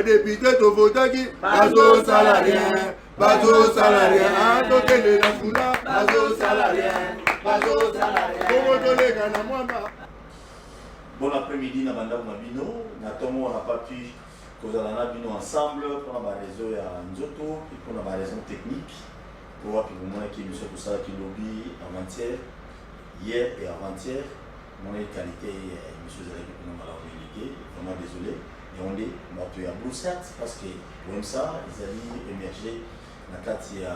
député de Votaki, bateau salarié, bateau salarié, Tokele la Fula, bateau salarié, bateau salarié, Bon après-midi, Nabanda Mabino, Natomo, on n'a pas pu causer la Bino ensemble pour la raison à Nzoto et pour la raison technique. Pour voir que vous m'avez dit que ça qui lobby avant-hier, hier et avant-hier, mon qualité, monsieur Zalek, pour nous avoir invité, vraiment désolé. Et on dit, tu es à Bloussat parce que comme ça, ils allaient émerger dans le cadre de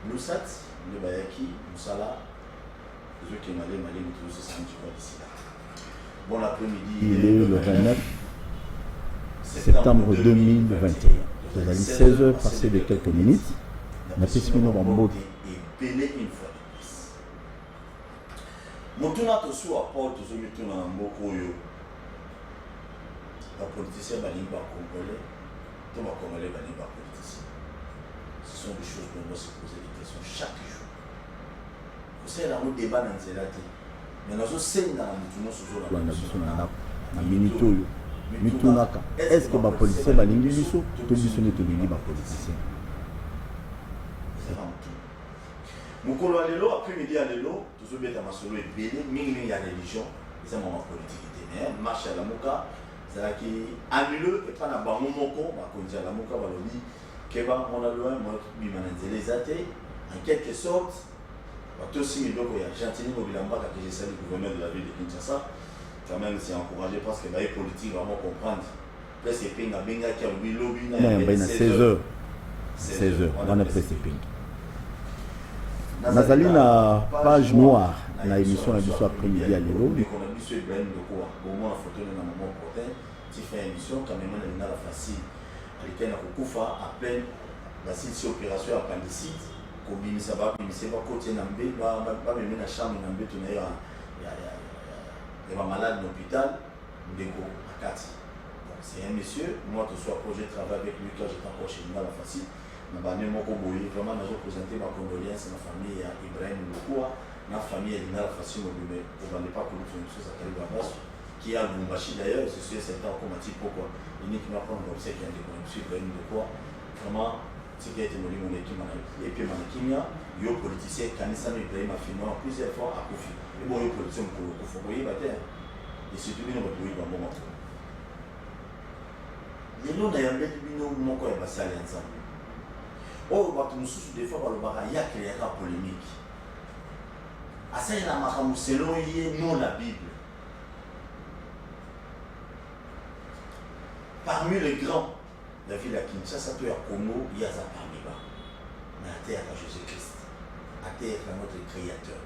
Bloussat, le Bayaki, Moussala, les autres qui m'allaient, nous tous ces sentiments d'ici là. Bon après-midi. Il est le 29 septembre 2021. Vous avez 16 heures passées de quelques minutes. On a pu se mettre en mode. Et belé une fois de plus. Motuna to sous apport to zomi to na mboko yo. Les politiciens balingi ba congolais, to ba congolais balingi ba politiciens. Ce sont des choses dont on doit se poser des questions chaque jour. Vous savez, là, on débat dans ces dates. Mais nous sommes dans la minute. Est-ce que les policiers sont les policiers? Tous les policiers. C'est vraiment tout. Mokolo alelo, après-midi alelo, tous les bêtes à Masolo et Bélé, il y a religion, c'est un moment politique. Mais marche à la Moka, c'est là qui annule et pas na Bamomoko, Bakonji à la Moka, Balobi, Keba, on a loin, moi, Bimananze les athées, en quelque sorte. Tout aussi, il y a Gentini Mobilamba qui est le gouverneur de la ville de Kinshasa. Quand même, c'est encouragé parce que les politiques vraiment comprendre. Presque Ping a Benga qui a le lobby. Non, il y a 16 heures. 16 heures, on a presque Ping. Nazali na page noire, na émission à l'histoire après-midi à l'Elo. On a vu ce Ibrahim de quoi? Au moins, la photo de maman Portin, qui fait une émission, quand même, on a la facile. Elle était à Koufa, à peine, la opération appendicite. Ça va côté Nambé, va même la chambre Nambé, il y a malade à l'hôpital, c'est un monsieur, moi tout soir projet de travail avec lui quand j'étais encore chez moi la facile. Vraiment, nous avons présenté ma condoléance à ma famille à Ibrahim Lokoua, ma famille est la facile, mais on ne va pas pour une chose à Kalibabas, qui a Bumbashi d'ailleurs, c'est sûr, c'est un combattu pourquoi. Il n'est qu'une apprendre comme ça qui a été connu, M. Ibrahim Lokoua, vraiment. Ce qui a été mon équipe et puis mon équipe, il y a un politicien qui a filmé plusieurs fois à Kofi. Et bon, il y a un politicien qui a fait et surtout, il y a un politicien qui a fait. Les gens qui ont fait ça ensemble. Oh, des fois, il y a une polémique. Selon non la Bible. Parmi les grands, la ville à Kinshasa, il y a Congo, il y a Zapamiba. Mais à terre, à Jésus-Christ. À terre, à notre Créateur.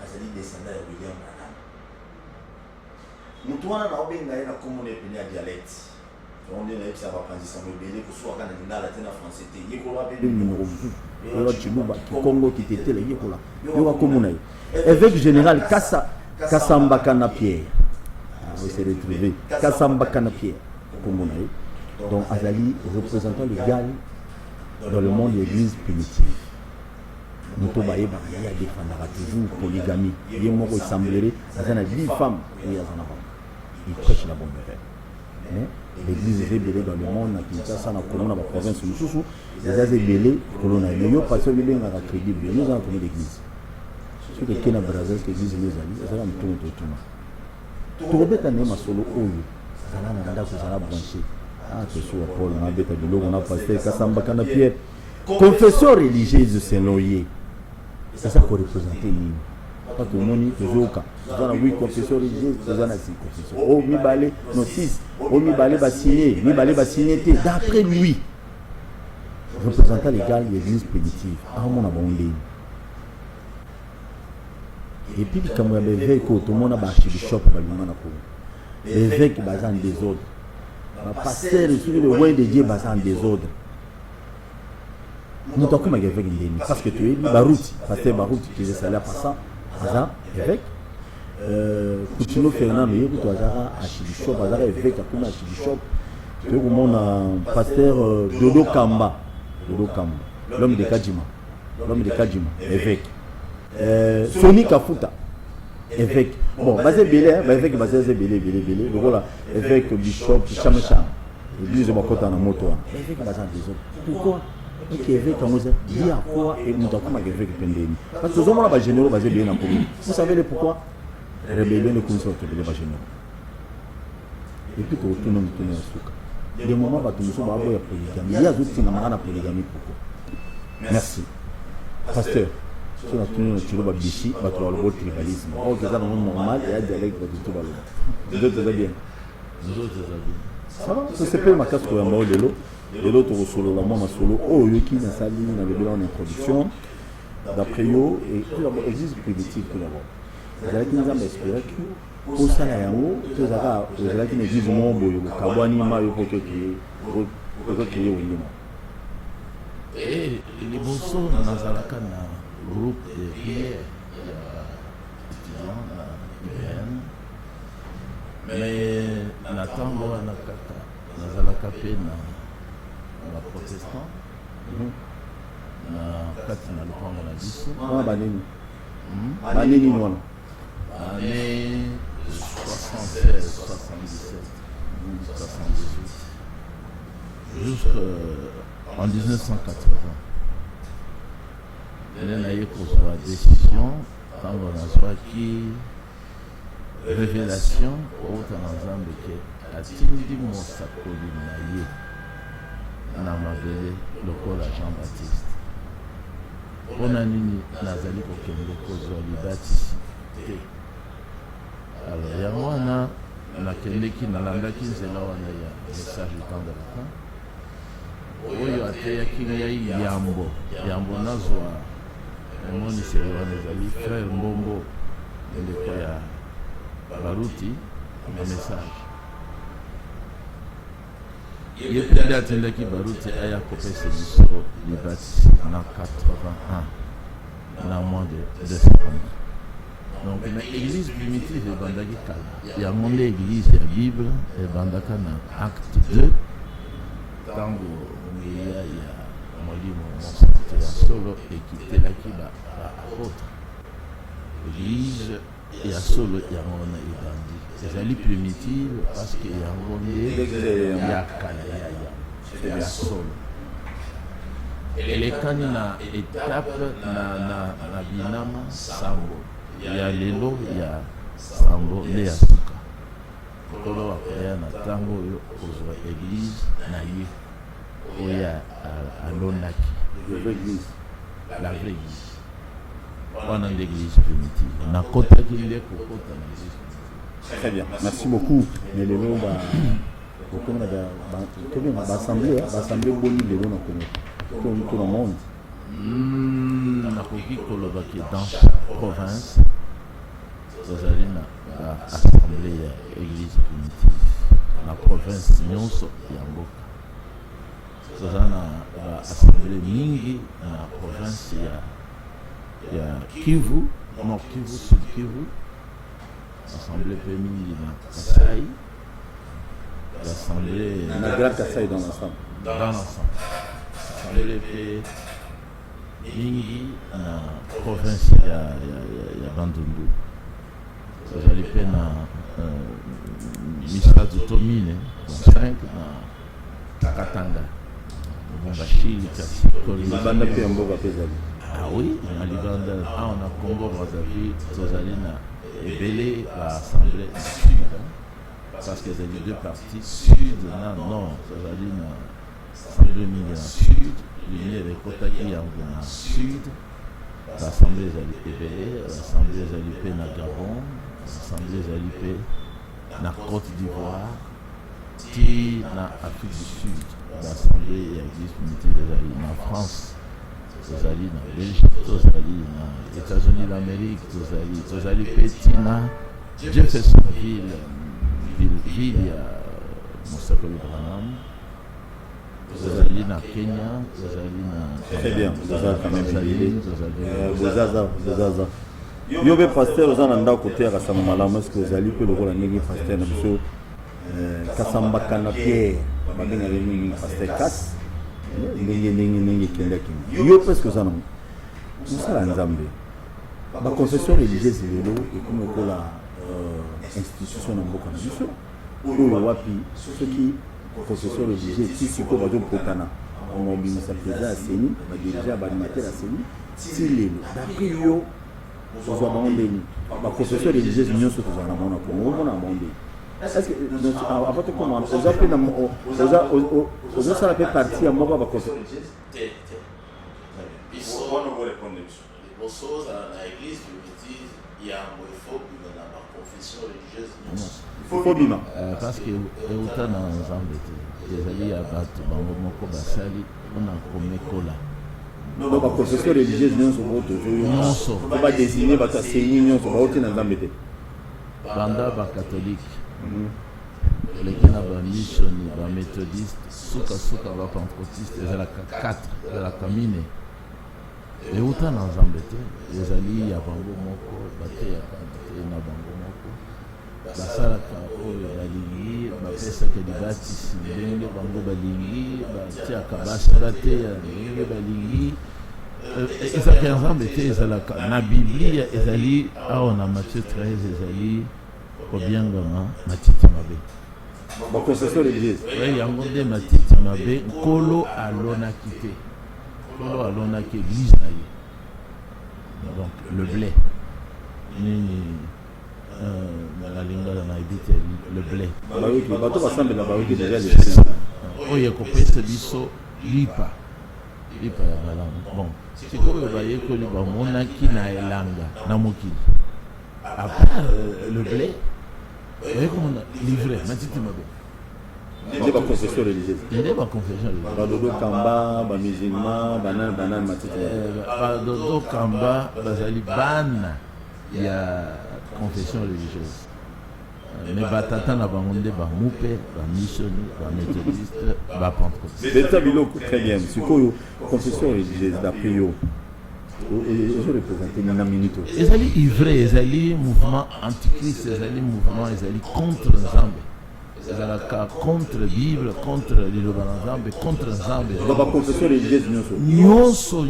Mais ça dit descendant de William Branham. Nous, on a un commun à dialecte. On dit que ça va prendre ça, mais il faut soit quand on a la français. Il faut avoir des numéros. Il y a Congo qui était là. Il y a commun. Évêque général Kassamba Kanapierre. Vous s'est retrouvé. Kassamba Kanapierre. Donc Azali, représentant légal dans le monde de l'église primitive. Nous avons défendra toujours polygamie. Il y a 10 femmes. Il prêche la bonne nouvelle. Mais l'église est rebellée dans le monde, dans la province de Soussou. Les rebellés, mais nous passons le bien à la crédible. Nous avons trouvé l'église. Ce que Kena Brazil, l'église les alliés, ça va me tourner tout. Tout le monde est solo. Ça va brancher. Paul, on a passé Kassamba Kanapierre. Confession religieuse, c'est noyé. C'est ça pour représenter l'île. Pas tout le monde est toujours au cas. Oui, confession religieuse, c'est ça, c'est confession. Oh, mi balé, notice. Oh, mi balé va signer. D'après lui, représentant légal de l'église primitive. Ah, on a bon ligne. Et puis, comme il y avait l'évêque, tout le monde a bâché le shop, l'évêque est basé en désordre. Le pasteur, le roi de Dieu, basé en désordre. Nous avons comme évêque parce que tu es Barouti, pasteur Barouti qui est salaire passant, évêque. Coutinho Fernand, il y a Achilichop, évêque, à Achilichop. Tu es mon pasteur Dodo Kamba, l'homme de Kadjima, évêque. Soni Kafuta, évêque. Bon, basé Belé, évêque basé Belé. Voilà, évêque Bishop Chamecham. l'église de Makota na moto wana évêque baza besoin pourquoi et évêque yango eza dia quoi et moto akoma évêque pembeni parce que tozomona bagénéraux baza bien na commune vous savez le pourquoi rébellion ekomisa batobele bagénéraux et puis tokotuna motuna ya suka des moments bato mosusu baboya polygamie ye azotingamanga na polygamie pourquoi merci pasteur so natuni na tilo babishi bato baloba tribalisme oyo eza nango normal eya dialecte bato to baloba nzoto eza bien ça va tosepeli makasi koyamba oyo lelo tokosolola mwa masolo oyo oyoki nasali na lobela en introduction d'après yo existe primitive tout d'abord ezalaki nzambe espéraki osala yango tozalaka ozalaki na église moko boye bokabwanima yo po tokeye wengima liboso nazalaka na groupe de prière ya étudiant na IBN mais na ntango wana kaka nazalaka mpe na baprotestant na kati na lopango na biso wana banini banini wana année 76, 77, 78, jusqu'en 1980. Elle a eu la décision, quand on a qui révélation, autant ensemble que a tindi Mosakoli Naye, Namabele, le col Jean-Baptiste. On a nini Nazali Kokende Kozoli Baptiste. Alors yango wana nakendeki nalandaki nzela wana ya message du temps de la fin oyo ateyaki ngai yambo nazwa emoniseli wana ezali frère mbombo ndeko ya baruti na message ye mpe atendaki baruti aya kopesa biso libati na 81 na moins de 2 secondes. Donc l'église primitive est bandaki kala. Il y a mon église la Bible et bandaka na acte 2. Tango il y a molimo c'était solo et qui était là qui ba apôtre. L'église il y a solo il y a mon bandi. C'est la primitive parce qu'il y a mon il y a kala il y a solo. Et les canina étape na binama sambo. Il y a lelo, il y a sambo, il y a suka. Kolo wakoya na tango yo kozwa église na ye. Oya alonaki. La vraie église. La vraie église. On a l'église primitive. Na kota ki ndeko kota na église primitive. Très bien. Merci beaucoup. Mais les gens va assemblée boni les gens dans tout le monde. Nakoki koloba ki dans chaque province tozali na assemblée ya église primitive na province nyonso ya mboka tozali na assemblée mingi na province ya Kivu Nord Kivu Sud Kivu assemblée pe mingi na Kasai l'assemblée na Grand Kasai dans l'ensemble assemblée pe mingi na province ya Bandundu tozali mpe na misala tomine 5 na Katanga Mbashili Kasikoli libanda mpe ya mboka mpe ezali oui na libanda awa na Congo Brazzaville tozali na ebele baassemblée sud parce que ezali deux parties sud na nord tozali na assemblée mingi na sud lumière ekotaki yango na sud l'assemblée ezali ebele l'assemblée ezali mpe na Gabon l'assemblée ezali mpe na Côte d'Ivoire ti na Afrique du Sud l'assemblée ya église primitive ezali na France tozali na Belgique tozali na États-Unis d'Amérique tozali mpe ti na Jeffersonville ville ya Mosakoli Branham tozali na Kenya tozali na très bien tozali quand même bozaza yo mpe pasteur oza na ndako te ya kasamba malamu est ce que ozali mpe lokola ndenge pasteur na biso kasambaka na pierre babengaka mingi pasteur kas ndenge ekendaki yo mpe est ce que oza nango mosala ya nzambe baconfession religieuse lelo ekomi lokola institution na mboka na biso oyo wapi soki confession religieuse ti siko bazobokana omobimisa président ya seni badirige baanimateur ya seni ti lelo d'après yo ozwa bango ndeni baconfession religieuse nyonso tozala na mona kongo omona bango ndeni est-ce que avant de commencer oza mpe ozosala mpe partie ya moko ya baconfession liboso na église primitive yango ifo bima na baconfession religieuse nyonso ifo bima parce que euta na nzambe te ezali ya bato bango moko basali mpona komekola donc baconfession religieuse nyonso nyonso badesine bato aseni nyonso bauti na nzambe te banda bakatholike eleki na bamisioni baméthodiste sukasuka bapentecôtiste ezalaka 4 ezalaka mine euta na nzambe te ezali ya bango moko bateyaka te na bango moko basalaka oyo balingi bapesaka libatisi ndenge bango balingi batiaka basi bateya ndenge balingi ezalaka ya nzambe te ezalaka na biblia ezali awa na Matthieu 13 ezali kobiangama matiti mabe baconfession religieuse yango nde matiti mabe nkolo alonaki te nkolo alonaki église na ye donc le blé nini na lingala na yebi le blé bato basambela bayoki deja oyo ekopesa biso lipa ya malamu bon sikoyo bayekoli bamonaki na elanga na mokili à part le blé oyekomona livre matiti mabe nde baconfession religieuse nde baconfession religieuse badodo kamba bamusulman banani matiti badodo kamba bazali bana ya confession religieuse mais batata na bango nde bamupe bamisoni baméthodiste bapentecôtiste beta biloko très bien sikoyo confession religieuse d'après yo ezorepresente na minute ezali ivre ezali mouvement antichrist ezali mouvement ezali contre nzambe ezalaka contre bible contre liloba na nzambe contre nzambe baconfession religieuse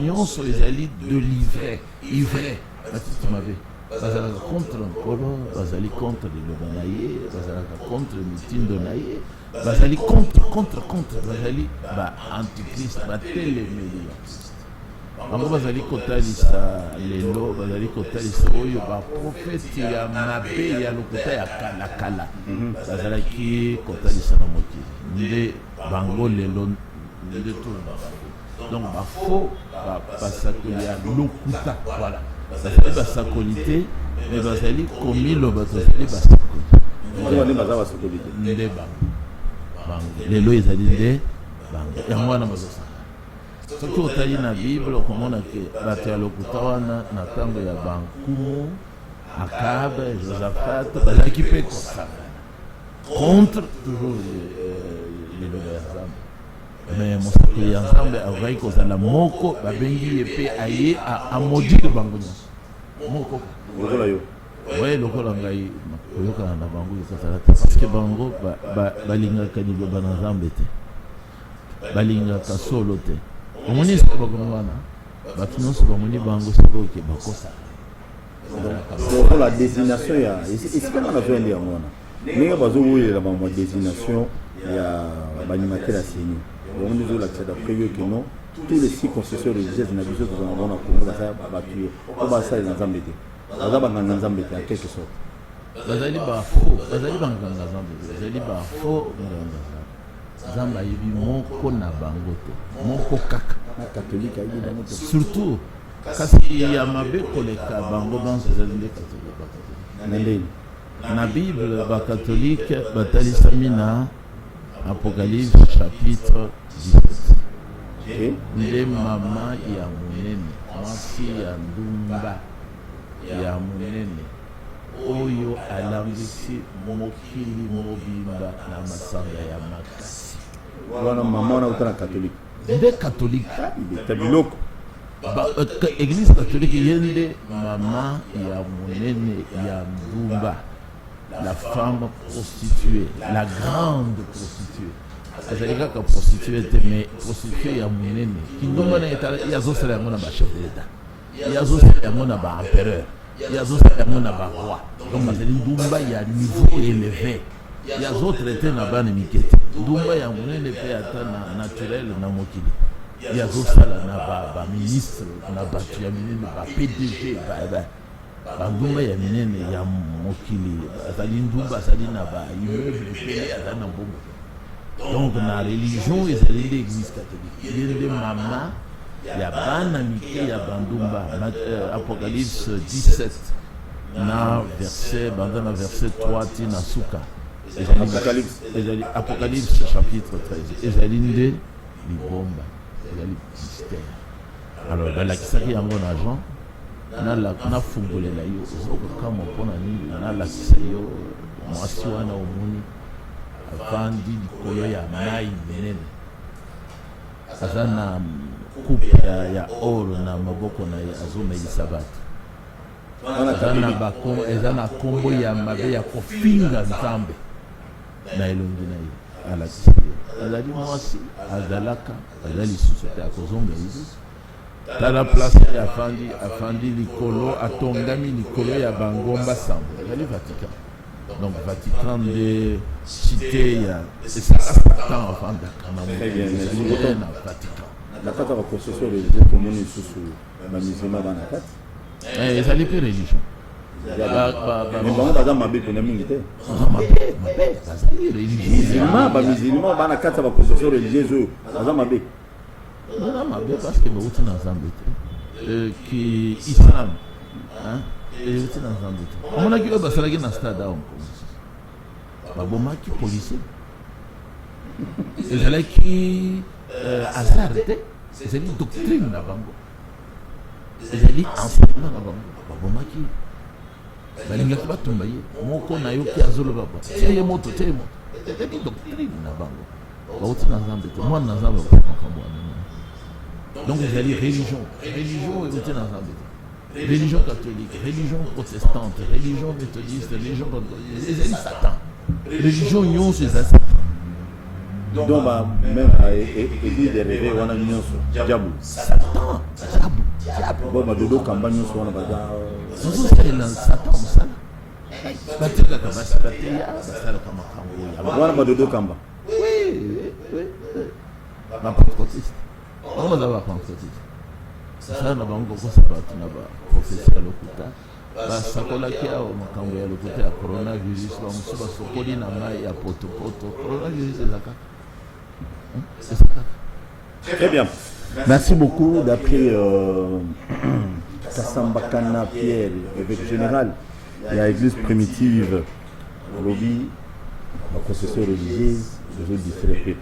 nyonso ezali de ivre matiti mabe bazalaka contre nkolo bazali contre liloba na ye bazalaka contre mitindo na ye bazali contre bazali ba-antichrist batelemeli bango bazali kotalisa lelo bazali kotalisa oyo baprofeti ya mabe ya lokuta ya kala bazalaki kotalisa na mokili nde bango lelo nde tona donc bafo basakoli ya lokuta voilà bazali basakoli te mais bazali komiloba tozali basakoli nde bango lelo ezali nde bango yango wana bazosaka soki otali na bible okomona ke bato ya lokuta wana na ntango ya bankumu akabe josaphat bazalaki mpe kosangana contre toujours liloba ya nzambe mais mosakoli ya nzambe akoki kozala moko babengi ye mpe aye amodire bango nyonso moko lokola yo oye lokola ngai koyokana na bango ekosala te parce que bango balingaka liloba na nzambe te balingaka solo te omoni esika bakomi wana bato nyonso bamoni bango sikoyo ke bakosala lokola désignation ya esika nga nazoyende yango wana ndenge bazowelela bamwa désignation ya baanimateur ya seni yango nde ezolakisa d'après yo ke non tous les 6 concessions religieuses na biso tozala ngo na kongo basala bato ye po basalela nzambe te baza banganga nzambe te ya quelque sorte bazali bafo bazali banganga nzambe te bazali bafo nganga nzambe ayebi moko na bango te moko kaka na catholique ayebi bango te surtout kasi ya mabe koleka bango banso ezali nde katolike na ndeni na bible bakatolike batalisami na apocalypse chapitre 17 nde mama ya monene mwasi ya ndumba ya monene oyo alambisi mokili mobimba na masanga ya makasi wana mama wana uta na catholique nde catholique beta biloko église catholique ye nde mama ya monene ya ndumba la femme prostituée la grande prostituée azali kaka prostituée te mais prostituée ya monene kindumba na yazosala yango na bachef d'état yazosala yango na baempereur yazosala yango na baroi donc azali ndumba ya niveau élevé ya zotraite na bana mike te ndumba ya monene mpe ata na naturel na mokili ya zosala na baministre na bato ya minene bapdg bandumba ya minene ya mokili azali ndumba azali na baimmeuble epele aza na mbongo donc na religion ezali nde église catholique ye nde mama ya bana mike ya bandumba apocalypse 17 na verset banda na verset 3 ti na suka ezali apocalypse chapitre 13 ezali nde libomba ezali mystère alors balakisaki yango na Jean nafungolela yo ozokokama mpona nini nalakisa yo mwasi wana omoni avandi likolo ya mai minene aza na coupe ya oro na maboko na ye azomelisa bato eza na kombo ya mabe ya kofinga nzambe na elongi na ye alakisi ye azali mwasi azalaka aza lisusu te akozonga lisusu tala place afandi likolo atongami likolo ya bangomba sambo ezali Vatican donc Vatican nde cité ya Satan avandaka na Vatican na kati ya baconstitution religieuse tomoni lisusu bamisilma bana kati ezali mpe religion bango baza mabe pena mingi te bazali religion bamisilma bana kati ya baconstitution religieuse oyo baza mabe baza mabe parce que bauti na nzambe te ki islam euti na nzambe te omonaki oyo basalaki na stade awa babomaki policier ezalaki hasard te ezali doctrine na bango ezali enseignement na bango babomaki balingaki batumba ye moko nayoki azoloba tie ye moto ezali doctrine na bango bauti na nzambe te mwana na nzambe makambo wana donc ezali religion euti na nzambe te religion catholique religion protestante religion méthodiste religion ezali Satan religion nyonso eza Satan donc même église de rêve wana nyonso diable bon badodo kamba nyonso wana baza nozosalela Satan mosala batekaka basi bateya basalaka makambo wana badodo kamba bapentécotiste bango baza bapentécotiste basala na bango kokosa bato na baprofesie ya lokuta basakolaki awa makambo ya lokuta ya coronavirus bamosusu basokoli na mai ya potopoto coronavirus ezaka. Très bien. Merci beaucoup. D'après Kassambakana Pierre, évêque général, il y a l'église primitive, lobby, la concession religieuse, je dis c'est le peuple.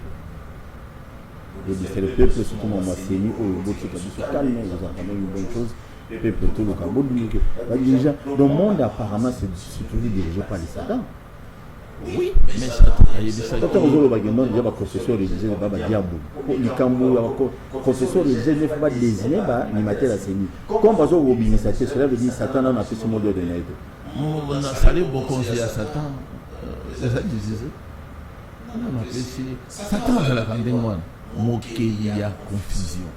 Je dis c'est le peuple, surtout mon Massini, au bout de calme, vous entendez une bonne chose. Le peuple, tout le Cambodge, le monde apparemment c'est toujours dirigé par les Satans. Oui, mais Satan, la concession religieuse va diable. La concession religieuse ne faut pas désigner l'animateur la CENI. Comme par exemple, cela veut dire Satan a fait ce mot de naïve. On a salé beaucoup à Satan. C'est ça que je disais. On a appelé Satan à la pandémie. Il y a confusion.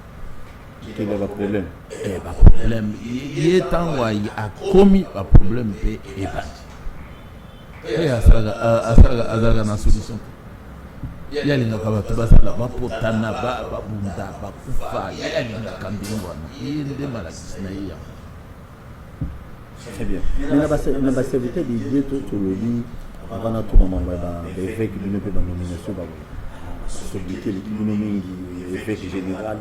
Quel est le problème? Il est temps où il a commis un problème et évadé. Et azalaka na solution yalingaka bato basala bapotana babunda bakufa yalingaka mbingo wana ye nde malakisi na ye yango. Très bien. Mais na baserviteur de Dieu tolobi avana tuma mamba baévêque bino mpe banomination basobilité bino mingi évêque général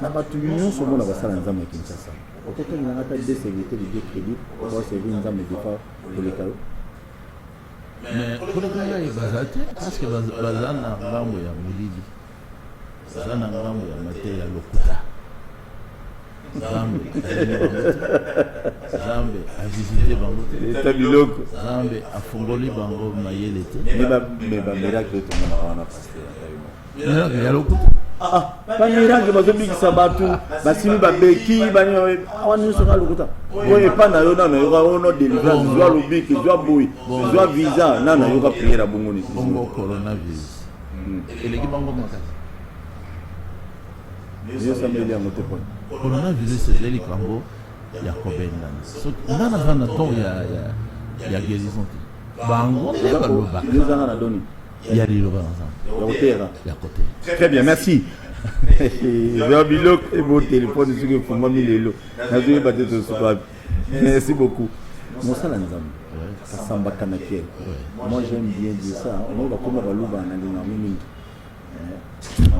na bato nyonso omona basala nzambe ya Kinshasa okokenga ata de serviteur de Dieu crédit oservi nzambe defa koleka yo. Mais koleka yo baza te parce que baza na ngambo ya molili baza na ngambo ya mateya ya lokuta Zambe avisite bango te biloko Zambe afungoli bango mayele te mais ba miracle to mona wana pasteur ya lokuta ba miracle bazobikisa bato basimi babeki bani wana nyonso na lokuta oyo epa na yo nana yoka ono délivrance zwa lobiki zwa boyi zwa visa nana yoka prière bongoni bongo coronavirus eleki bango makasi Dieu samedi ya moto point coronavirus ezali kambo ya kobendana nana aza na temps ya guérison te bango nde baloba yozanga na doni ya liloba ensemble ya kotera ya côté. très bien merci vers biloko et mon téléphone soki efungwami lelo nazoyeba te tosuka merci beaucoup mosala nzambe kasambaka na pierre moi j'aime bien dire ça oyo bakoma baloba na ndinga mingi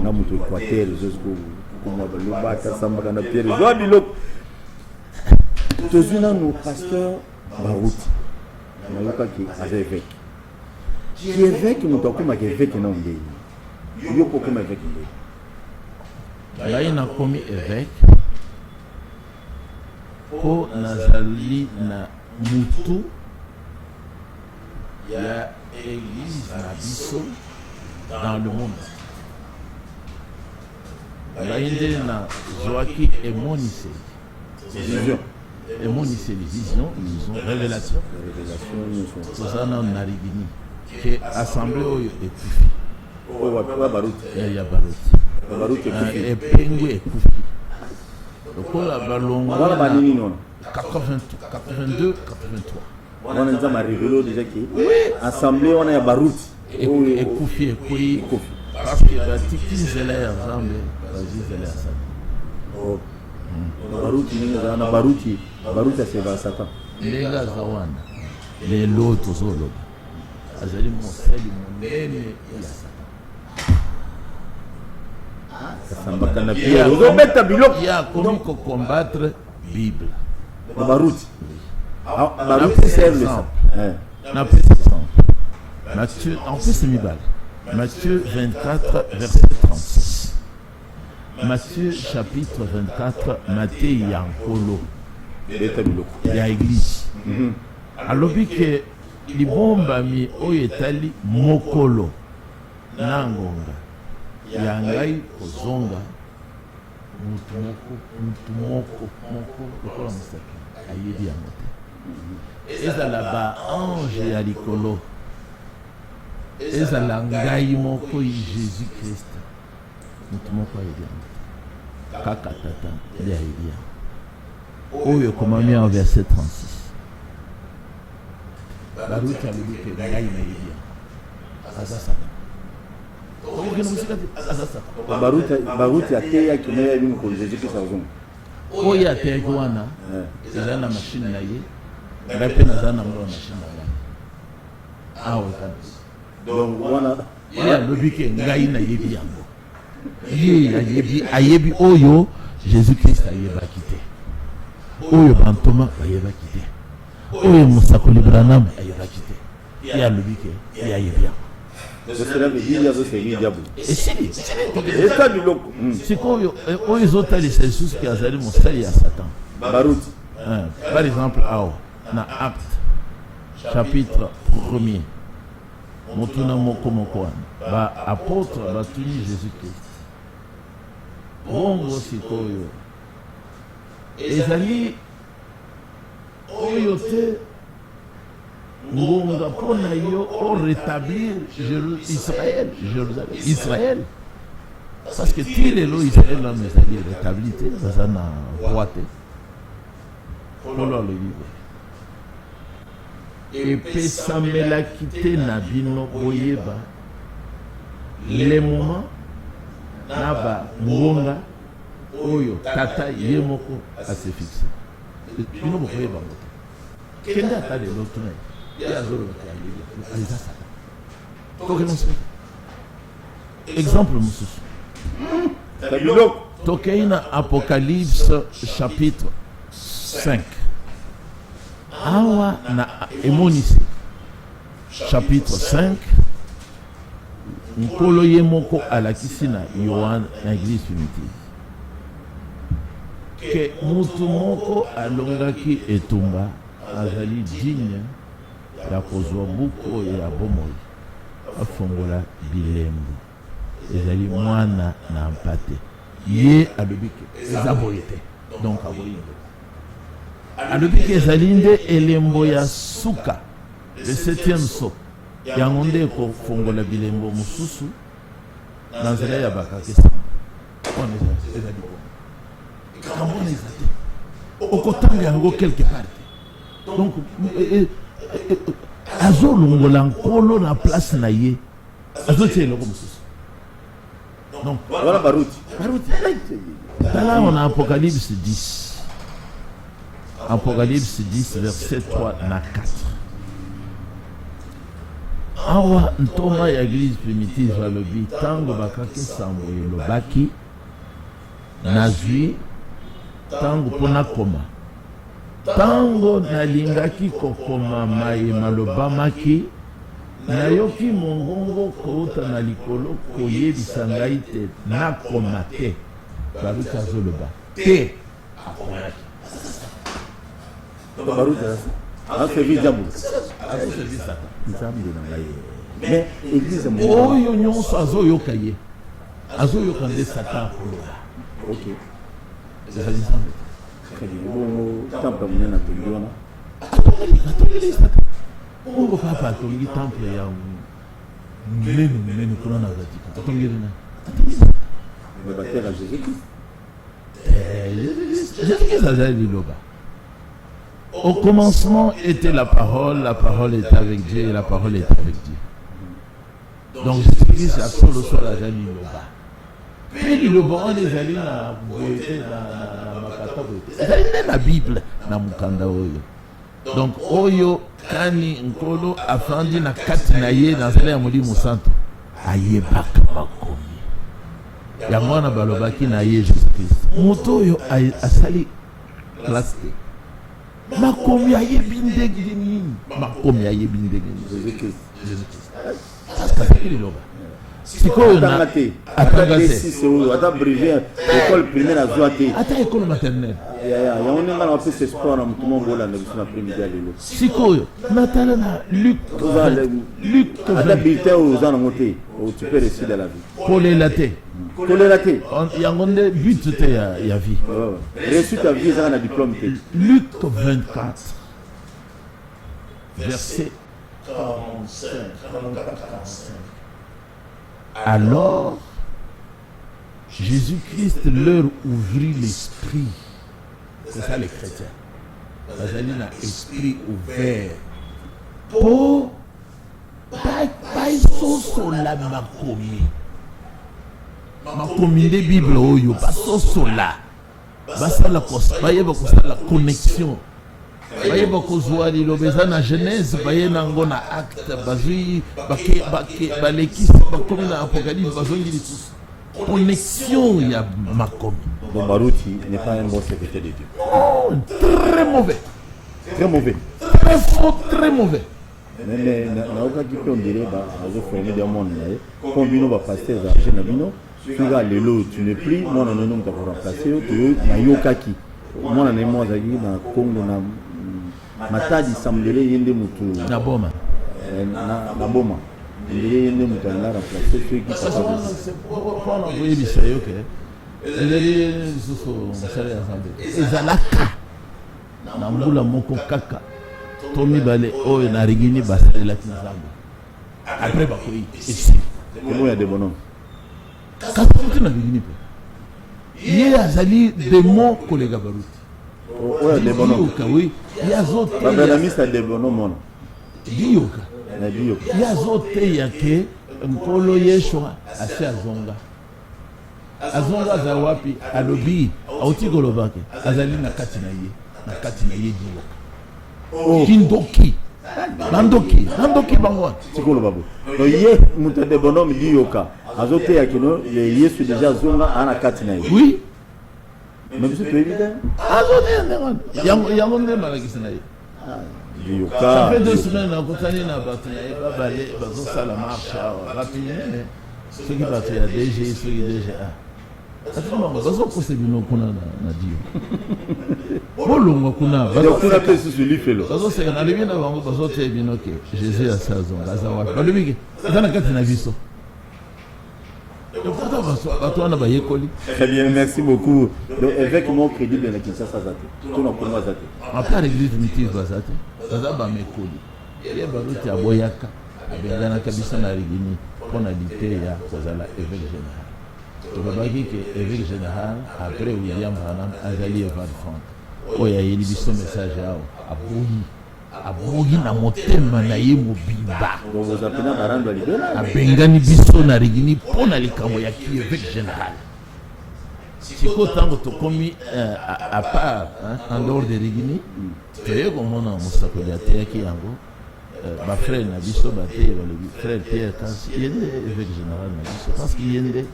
nga moto équateur ezosko koma baloba kasambaka na pierre zwa biloko tozwi nanu pasteur baruti nayokaki aza évêque ti évêque moto akomaka évêque na ondei yo po okoma évêque ndei ngai nakomi évêque mpo nazali na mutu ya église na biso dans le monde. ngai nde nazwaki emonise vision vision révélation toza nano na rigini ke assemblée oyo ekufi oyo baruti ya baruti baruti ekufi epengwe ekufi lokola balongo wana banini nono 82 83 wana nzambe arevelo déjà ke assemblée wana ya baruti ekufi ekui parce que batiki nzela ya nzambe bazwi nzela ya satan baruti ndenge ezala na baruti aseva ya satan ndenge aza wana lelo tozoloba azali mosali monene ya satan kasambaka na pierre ozobeta biloko ye akomi kokombattre bible na baruti baruti serve ça napesi exemple Matthieu en plus mibale Matthieu 24 verset 36 Matthieu chapitre 24 Matthieu ya nkolo beta biloko ya église alobi ke libombami oyo etali mokolo na ngonga ya ngai kozonga mutu moko lokola mosaki ayebi yango te ezala baange ya likolo ezala ngai moko jésus christ mutu moko ayebi yango te kaka tata nde ayebi yango oyo ekomami en verset 36 baruti alobi ke ngai nayebi yango aza satan baruti ateyaki na yebi mokolo jésus christ azonga oyo ateyaki wana eza na mashine na ye ngai mpe naza na ngo mashine na ngai awa ekanisi donc wana ye alobi ke ngai nayebi yango ye ayebi oyo jésus christ ayebaki te oyo bantoma bayebaki te oyo mosakoli branam ayebaki te ye alobi ke ye ayebi yango eta biloko sikoyo oyo ezotalisa lisusu ke azali mosali ya satan baruti par exemple awa na acte chapitre 1er motuna moko wana baapôtre batuni jésus christ bongo sikoyo ezali oyo te ngonga mpo na yo orétablir Israël parce que ti lelo Israël nano ezali rétabli te baza na roi te polo alobi epesamelaki te na bino boyeba le moment na bangonga oyo tata ye moko ase fixe bino bokoyeba ngo te kende ata lelo tuna ye azolobaka eza satan tokenonse exemple mosusu tokei na apocalypse chapitre 5 awa na emonisi chapitre 5 nkolo ye moko alakisi na yohane na église primitive ke mutu moko alongaki etumba azali digne ya kozwa buku oyo ya bomoi afongola bilembo ezali mwana na mpate ye alobi ke eza boye te donc aboyi alobi ke ezali nde elembo ya suka le 7e so yango nde ekofongola bilembo mosusu na nzela ya bakakesa wana ezali bongo kambo wana eza te okotanga yango quelque part te donc azo longola nkolo na place na ye azo tie eloko mosusu. Donc Voilà Barouti. là on a Apocalypse 10. Apocalypse 10 verset 3 na 4. Awa ntoma ya église primitive alobi tango bakaki sango elobaki nazwi tango mpona koma tango nalingaki kokoma mayema lobamaki nayoki mongongo kouta na likolo koyebisa ngai te nakoma te baruti azoloba te akomaki. Barouti. Servi Diabo. azoservi Satan. Nzambe na ngai. Mais église mo. Oyo nyonso azoyoka ye azoyoka nde Satan akoloba. OK. ezali nzambe Très bien. Bon, temple monene na tongiona. atongeli Satan oyo papa atongi temple ya munene kuna na Vatican atongeli na Le baptême à Jésus-Christ. Jésus-Christ azali liloba. Au commencement était la parole était avec Dieu et la parole était avec Dieu. Donc Jésus-Christ a solo sur la jali liloba. Puis liloba on ezali na boete na makata boete. Ezali na Bible na mukanda oyo. Donc oyo kani nkolo afandi na kati na ye na zala ya molimo santo ayebaka makomi. Yango wana balobaki na ye Jésus-Christ. Moto oyo asali classe te. Makomi ayebi ndenge nini? Makomi ayebi ndenge nini? Jésus-Christ. Sasa liloba. Sikoyo na atanga te. Ata brevet école primaire azwa te. Ata école maternelle. Ya on nga na pese sport na mutumo ngola na biso na premier lelo. Sikoyo natala na Luc. Ata bulletin aux en moté. Tu peux réussir dans la vie. Kolélaté. Yango nde but te ya vie. Réussir ta vie ça na diplôme te. Luc 24 verset 45. Alors Jésus-Christ leur ouvrit l'esprit. C'est ça les chrétiens. Bazali na esprit ouvert. Pour pas soso la makomi. Makomi de Bible oyo pas soso la. Basala bayeba kosala connexion. Bayeba kozwa lilobeza na Genèse bayena ngo na acte bazui balekisi bakomi na Apocalypse bazongi lisusu. Connexion ya makomi. Bon, Barouti n'est pas un bon secrétaire de Dieu. Oh, très mauvais. Très mauvais. Très faux, très mauvais. Mais na oka ki pe on dirait ba azo former des monde là. Combino ba pasteur za jeune bino. Figa lelo tu ne pries, moi na nono ka remplacer tu na yoka ki. Moi na nemo za gi na Congo na matadi samdele yende mutu. Na boma. Na boma. Ndele yende mutu na remplacer ceux qui Ça c'est pour on voyer bisayo que ezali susu mosala ya Nzambe ezalaka na mbula moko kaka to mibale oyo na rigini basalelaki Nzambe après bakoyi esi comment il y a des bonhommes kakuti na rigini pe ye azali démon kolega Barouti oyo des bonhommes oui yazote Babelami ça des bonhommes diyoka na diyoka yazote yake nkolo Yeshua asi azonga aza wapi alobi auti kolobake azali na kati na ye diyoka kindoki nandoki bango tikolo babo no ye muta de bonhomme diyoka azote yakino Yesu déjà zonga ana kati na ye oui mais c'est évident azote yango nde malakisi na ye diyoka ça fait 2 semaines akotani na bato na ye babale bazosala marche rapidement soki bato ya DG soki DGA bazokosa bino kuna na dio bolongwa kuna kuna pe susu lifelo bazoseka na libi na bango bazote bino ke Jésus asazonga aza wapi balobi ke eza na kati na biso bato wana bayekoli. Très bien, merci beaucoup. Donc évêque mon crédit de la Kinshasa zate tout na kongo zate à part l'église primitive bazate baza bamekoli ye Barouti aboyaka abenganaka biso na rigini mpona lite ya kozala évêque général. Tobabaki ke évêque général après William Branham azali Evan Font oyo ayeli biso message awo aboyi abogi na motema na ye mobimba Donc vous appelez Barando Libéral. abengani biso na rigini mpo na likambo ya kiévêque général siko ntango tokomi à part en dehors de rigini toye komona mosakoli ateyaki yango bafrère na biso bateye balobi frère Pierre kasi ye nde évêque général na biso parce que ye nde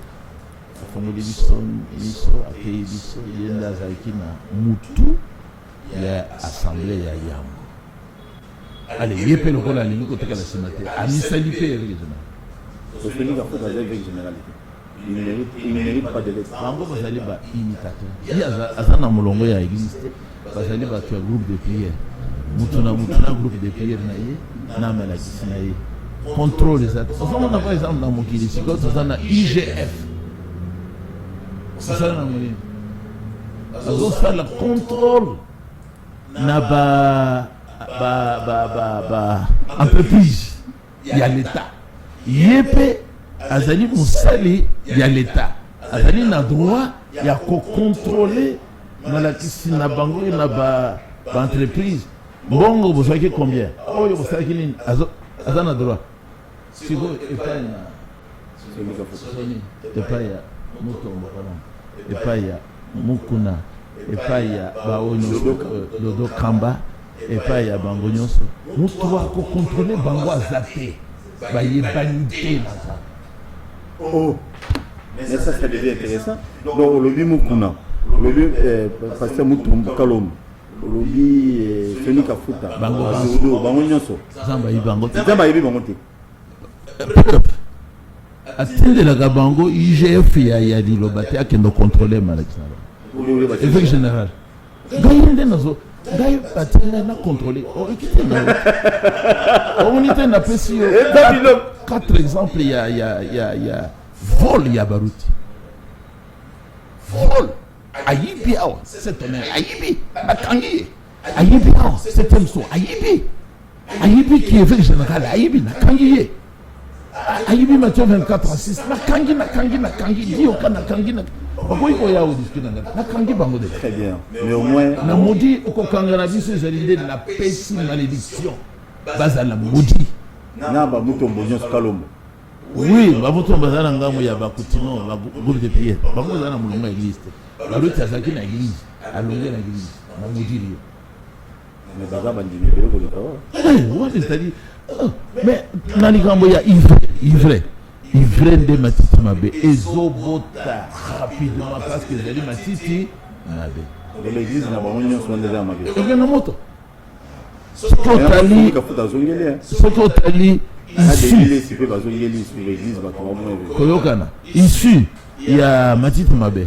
afongoli biso apeyi biso ye nde azalaki na mutu ya assemblée ya yango allez ye mpe lokola alingi kotekala nsima te amisali mpe évêque général Félix Kafuta est évêque général. Il ne mérite pas de l'être. bango bazali baimitateur ye aza na molongo ya église te bazali bato ya groupe de prière mutu na groupe de prière na ye na amelakisi na ye contrôle eza te ozomona par exemple na mokili sikoyo toza na IGF osala na molini azosala contrôle na ba entreprise ya l'état ye mpe azali mosali ya l'état azali na droit ya kocontrôle malakisi na bango na ba entreprise mbongo bozwaki combien oyo bosalaki nini aza na droit sikoyo epai na epai ya motombo epai ya mukuna epai ya baoyo nyonso dodo kamba epai ya bango nyonso moto akocontrôle bango aza te bayebani te naza. Oh, mais ça devient intéressant. Donc, au lobby Mukuna, au lobby Pasteur Mutumbu Kalom, au lobby Félix Kafuta, Bango Nyonso, Zamba Ibango, Zamba Ibangote. Attendelaka bango IGF ya dilobate akendo contrôler malakisana. Évêque général. Gaïende nazo. Gaï batena na contrôler. Oh ekite na. On était na pesi. 4 exemples il y a vol ya baruti. Vol. Ayibi awa, c'est ton ayibi. Bakangi. Ayibi awa, c'est un so ayibi. Ayibi qui est évêque général ayibi na kangi. Ayibi Matthieu 24:6 nakangi dioka nakangi na bakoyi koya udiscuter nakangi bango de Très bien. Mais au moins na modi okokanga na biso ezalide na pesi malédiction bazala modi na ba Mutombo Nyonso Kalombo. oui bamuto bazala ngamo ya bakutino la groupe de prière bango bazala mulunga église baruti azaki na église alonge na église na modi rio Mais baza bandimi belo ko likawa. what is that? Mais na likambo ya ivre nde matiti mabe ezobota rapidement parce que ezali matiti mabe Dans l'église na bango nyonso ndeza mabe. eke na moto Soki otali issue koyokana issue ya matiti mabe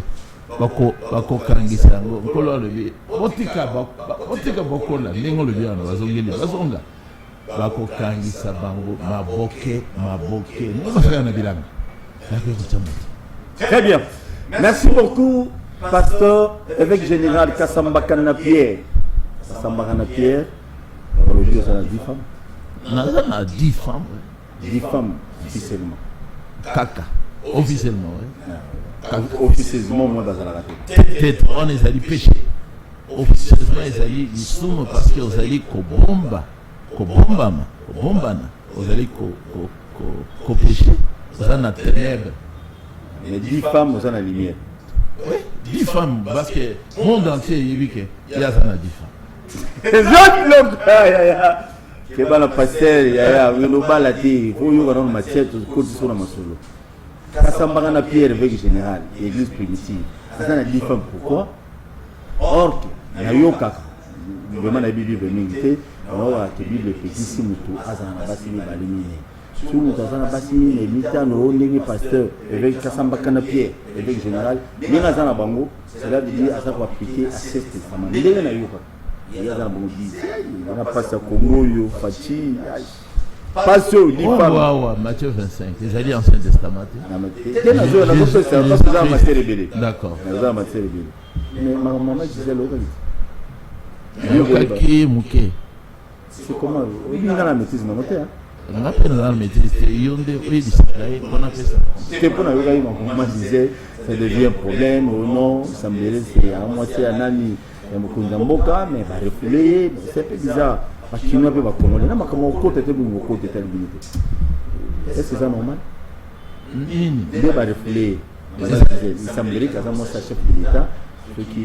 bakokangisa yango nkolo alobi otika bokola ndenge olobi wana bazongeli bazonga bakokangisa bango maboke ndenge basaka na bilanga Très bien. Merci beaucoup, pasteur, évêque général Kassamba Kana Pierre. Kassamba Kana Pierre. Aujourd'hui, on a 10 femmes. On a 10 femmes. 10 femmes, officiellement. Kaka. Officiellement, oui. Officieusement, moi, dans la raté. Peut-être on est allé pêcher. Officiellement, ils allaient somme parce qu'ils allaient kobombana. Ils allaient pêcher. Ils allaient dans ténèbres. Mais 10 femmes, vous en avez la lumière. Oui, 10 femmes, parce que le monde entier, il y a 10 femmes. Que va la pastel, il y a un balade, il faut y avoir une matière, tout ce qu'on a masolo. Kassamba na Pierre, évêque général, l'église primitive. Ça a 10 femmes, pourquoi? Or, il y a eu kaka. Vraiment, la Bible est minute. Alors, la Bible est ici, mutu, azana basimi balimine. Si nous avons basimi, les militaires, nous avons pasteur, évêque Kassamba Kana Pierre, évêque général. Nous avons bango, cela veut dire à ça qu'on va appliquer à 7 testaments. Nous avons eu il y a un bon dit, on a passé à Komoyo, Fati, Passio, 10 femmes. Matthieu 25, les alliés Ancien Testament. D'accord. Mais ma maman disait c'est comment il y a la maîtrise monétaire. On a fait la maîtrise, c'est pour nous, maman disait, ça devient un problème, ou non, ça me laisse à moitié à Nani. Mais c'est un peu bizarre. bakinois mpe bakongole na makambo okota te bongo okota etali bino te. Est-ce que c'est normal? nini Nde barefule il semblerait qu'aza mwasi chef de l'état soki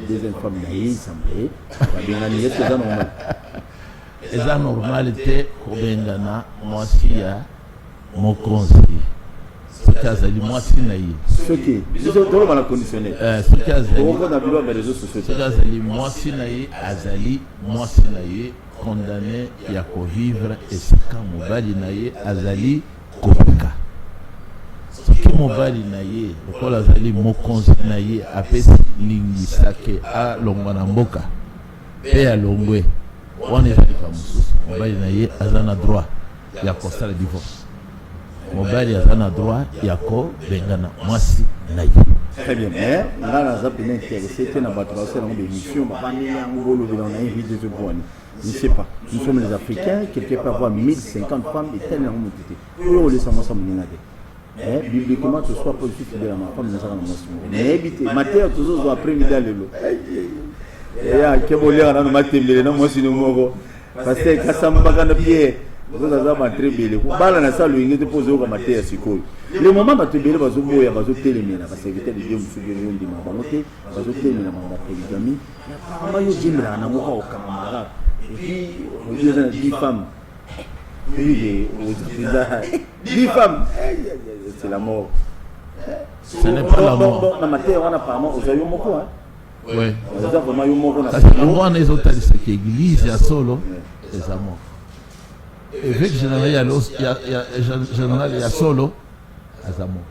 deuxième femme na ye isemble babengani. Est-ce que eza normal? eza normal te kobengana mwasi ya mokonzi soki azali mwasi na ye, soki toloba na conditionnel soki azali okona bilo ya réseaux sociaux soki azali mwasi na ye azali mwasi na ye condamné ya kovivre esika mobali na ye azali koleka. Soki mobali na ye lokola azali mokonzi na ye apesi lingisake alongwa na mboka mpe alongwe wana eza lipa mosusu, mobali na ye aza na droit ya kosala divorce, mobali aza na droit ya kobengana mwasi na ye. très bien. Mais nga naza pena intéressé te na bato basala yango bémission babandi yango bolobela na invité te bwani. Je ne sais pas. Nous sommes les Africains, quelqu'un peut avoir 1050 femmes et tel n'a pas de on laisse moi ça me bibliquement, ce soit pas aussi fidèle à ma femme, mais ça m'a mais éviter. Matin, toujours après midi à l'élo. Et à Kebolé, on a maté, mais non, moi, c'est le mot. Parce que Kassamba Pied, vous avez très belle. Vous parlez de ça, le Ingé posé au matin à Siko. Le moment où tu es belle, tu vas au télémé, parce que c'était le Dieu, monsieur Guérin, dit ma volonté, vas au télémé, ma télégamie. Apparemment, il y a un amour au camarade. Et puis, on dit 10 femmes. Oui, 10 femmes. C'est la mort. Ce n'est pas la mort. Dans ma terre, on a apparemment, vous avez eu mon quoi? Oui. Vous avez vraiment eu mon quoi? Parce que moi, on est autres qui église, il y a solo, les amours. Et vu que général, il y a solo, les amours.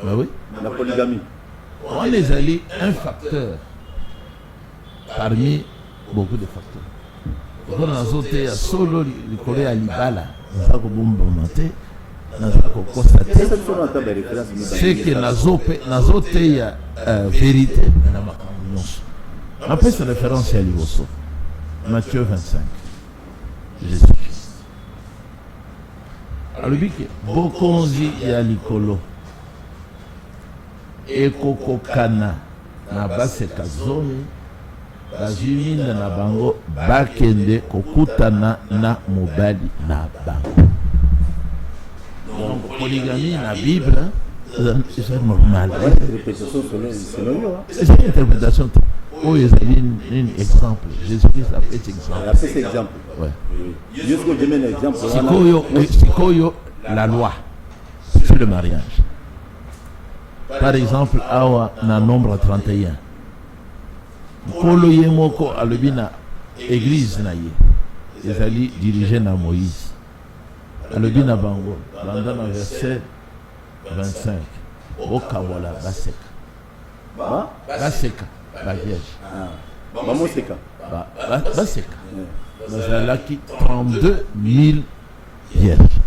Ben oui. La polygamie. On est allé un facteur parmi beaucoup de facteurs. On a sauté à solo, le collègue à l'Ibala, on a combattu, on a constaté. C'est que nazote ya vérité na makambo nyonso. Après cette référence à Liboso, Matthieu 25, Jésus-Christ. alobi ke bokonzi ya likolo ekokokana na baseka zomi bazwi minda na bango bakende kokutana na mobali na bango. Donc polygamie na Bible c'est normal. C'est une interprétation. Oh, il y a un exemple. Jésus-Christ a fait exemple. Il a fait cet exemple. Ouais. Jusqu'au deuxième exemple. Sikoyo, la loi sur le mariage. Par exemple, awa na nombre 31. Kolo yemoko alobina église na ye. Ezali dirigé na Moïse. Alobina bango. Dans le verset 25. Okabola baseka. Baseka. La vierge. Baseka. Bazalaki 32 000 vierges.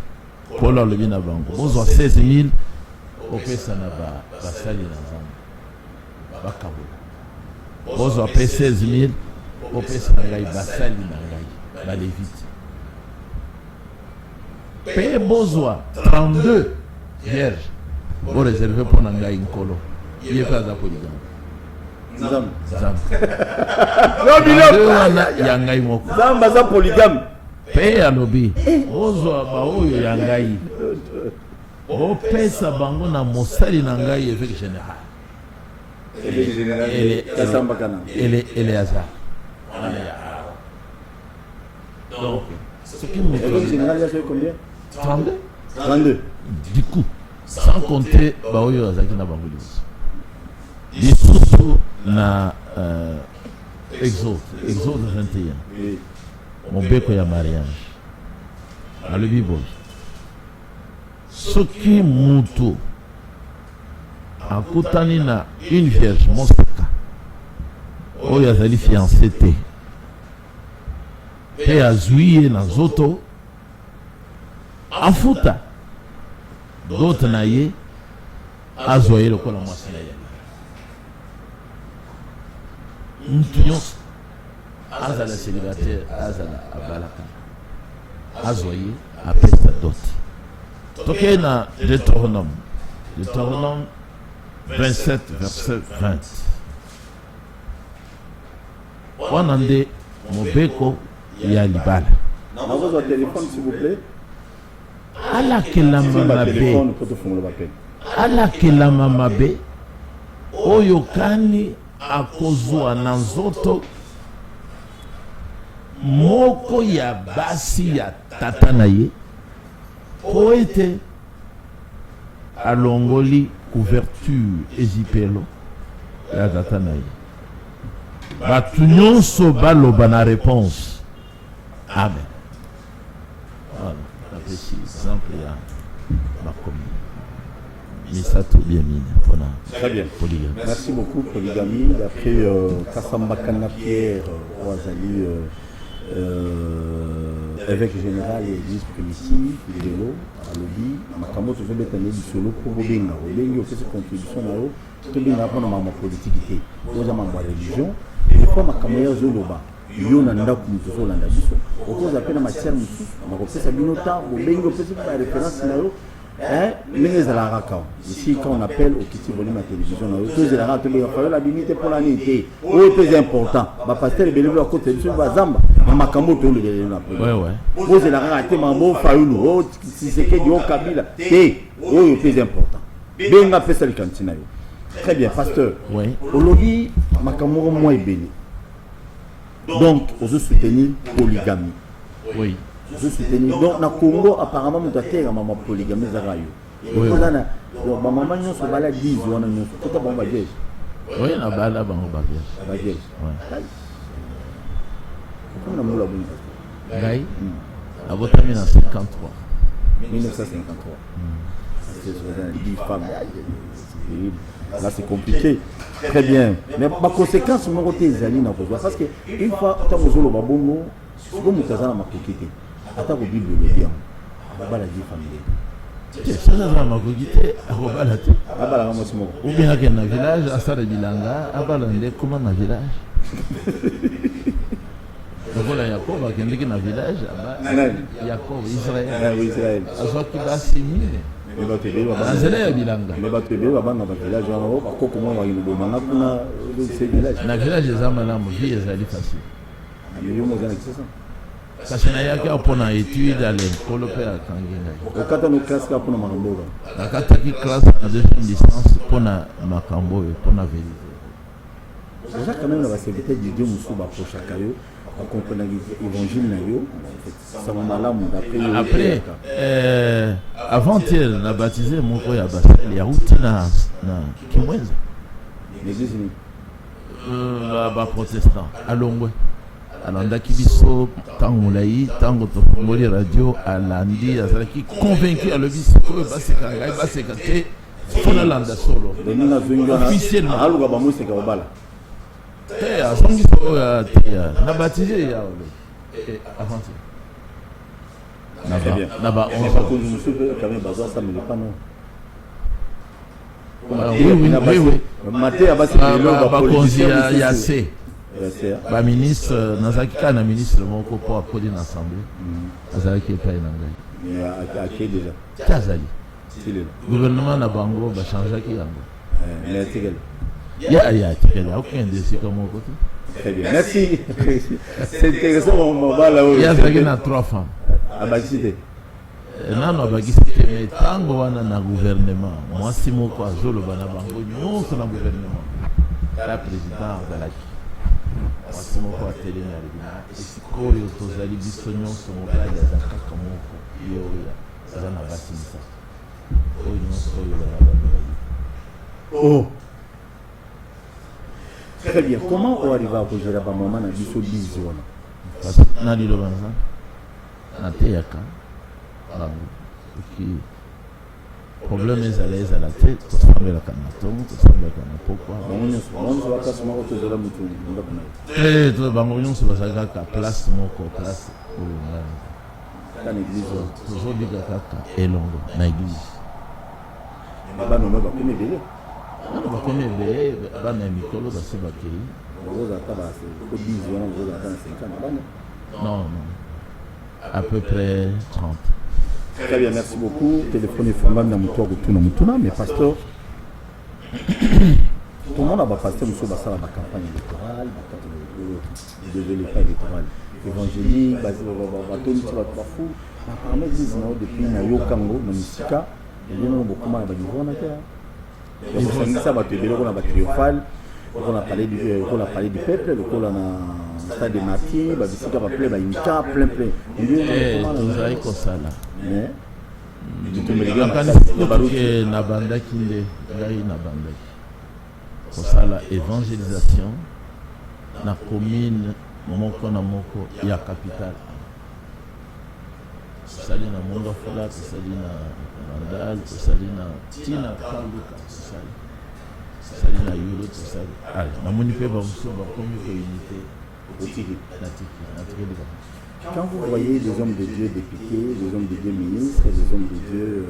Paul alobi na bango. Bozwa 16 000 opesa na basali na Nzambe. Bakabola. Bozwa pe 16 000 opesa na ngai basali na ngai. Balévite. Pe bozwa 32 vierges. Bo réservé pour na ngai nkolo. Iye pa za polygame. Yangai moko Zamba za polygame pe alobi ozwa ba oyo yangai opesa bango na mosali na ngai évêque général Éléazar. Donc ce qui me évêque général il a fait combien? 32. Du coup sans compter ba oyo azaki na bango lisusu na Exode 21. Oui. Mobeko ya mariage. Dans le Bible. Soki mutu akutani na une vierge mosaka oyo azali fiancé te pe azwi na zoto afuta dote na ye azwa ye lokola mwasi na ye. Nyonso azala célibataire azala abalaka azwaye apesa dot. Tokei na Deutéronome 27 verset 20. Wana nde mobeko il y a Libala. Dans votre téléphone, s'il vous plaît. Alakela mamabe. Téléphone, pour te faire le papier. Alakela mamabe. Oyokani akozwa na nzoto moko ya basi ya tata na ye po ete alongoli couverture ezipelo ya tata na ye. Bato nyonso baloba na réponse amen. Voilà, napesi exemple ya makomi misato bien mine pona. Très bien. Polygamie. Merci beaucoup, Polygamie. D'après Kassamba Kana Pierre, Oazali, évêque général et église primitive, Lelo, Alobi, Makamo, tu veux mettre un solo pour Bobenga. Bobenga, fait cette contribution là-haut, tout bien après, on a ma politique, on a ma religion, et puis, Makamo, Zoloba. Yo nanda kumtuzo landa biso. Oko za pena matière musu, makopesa binota, Bobenga, fait cette référence là-haut. Ici, quand on appelle au Kiti Volume à la télévision, on a la limite pour la nuit. Oh, très important. Ma pasteur, il est à côté de Zamba. Ma Kamoto, il est là. Ouais. Vous, c'est la raté, Mambo, Fayoulou. Oh, si c'est que du Kabila. Oh, très important. Bien, on a fait ça le cantina. Très bien, pasteur. Oui. Au lobby, ma Kamoro, moi, est béni. Donc, on veut soutenir polygamie. Oui. Je suis tenu. Donc, dans le Congo, apparemment, nous avons ma polygamie. Oui. Ma maman, nous sommes là 10 ans. Tout est bon, bagage. Oui, on a balé bon bagage. Bagage. Oui. Pourquoi on a moula bon? Gaï. A voté en 1953. 1953. C'est 10 femmes. Là, c'est compliqué. Très bien. Mais ma conséquence, mon côté, c'est parce qu'une fois, quand vous avez le babongo, c'est comme vous avez ma coquette. Attends, vous Bible le bien. Baba la vie familiale. Ça, ça va ma coquette. Baba la vie. Baba la vie. Ou bien qu'il y a un village, à Sara Bilanga, à Balande, comment un village? Donc là, Jacob, il y a un village, Jacob, Israël. À soit qui va assimiler. Mais va te dire, Bilanga. Mais va te dire, Baba dans le village, comment on va y aller? C'est village. Dans le village, les hommes, là, vie est facile. Mais il y a un ça. Kasi na yaki apona étude à l'école pe akangi. Okata no classe ka pona makambo. Nakata ki classe en deuxième licence pona makambo et pona vérité. Déjà quand même la serviteur de Dieu musu ba procha kayo, on comprend l'évangile na yo. Ça m'a malamu d'après. Après avant-hier na baptisé moko ya basel ya utina na Kimwenza. L'église ni ba protestant alongwe. Alandaki biso tango lai tango to ngoli radio alandi azalaki convaincu à lebi siko baseka ngai baseka te fona landa solo denina zunga officiellement aluka ba museka obala te azongi so ya te na baptisé ya avant na ba on va qu'on nous soupe quand même bazwa ça mais pas non oui maté abasi le ba konzi ya C. Ba ministre nazaki kana ministre moko pour accorder dans l'assemblée azaki pas ngai mais à qui déjà Kazali gouvernement na bango ba changer ki yango mais tikel ya tikel aucun décision comme côté. Très bien, merci. C'est intéressant mon bas là. Il y a 3 femmes à Bakisité. Non, Bakisité, mais tango wana na gouvernement moi si moko azoloba na bango nyonso na gouvernement la présidente azalaki mwasi moko atelemi na libina esika oyo tozali biso nyonso mobali aza kaka moko yo oyo aza na basi misato oyo nyonso oyo oh très bien. Comment on arrive à poser la maman na biso biso wana parce que na liloba na teyaka bango ki problème ezala te tosambelaka na ntongo tosambelaka na pokwa bango nyonso bazali kaka place moko place oyo tozobika kaka elongo na église bakomi ebele bana ya mikolo basi bakei non à peu près 30. Très bien, merci beaucoup. Téléphone est formable dans mon tour, mais pasteur, tout le monde a passé monsieur Bassala la campagne électorale, désolé pas électorale, évangélique, fou. Apparemment ils disent non depuis na Yokango, na Misika, et bien beaucoup mal à niveau na terre. Donc ça va te dire qu'on a triomphal, on a parlé du peuple, le col na stade de Martyr, ba Misika va plein, ba Imika plein. Vous avez comme ça là. Mais na bandaki nde ngai na bandaki kosala évangélisation na commune moko na moko ya capitale tosali na Monga Fola, tosali na Mandal, tosali na Tina Kanduka, tosali na Yolo, tosali namoni mpe bamosusu bakomi kounité otiki na tiki. Quand vous voyez des hommes de Dieu députés, des hommes de Dieu ministres, des hommes de Dieu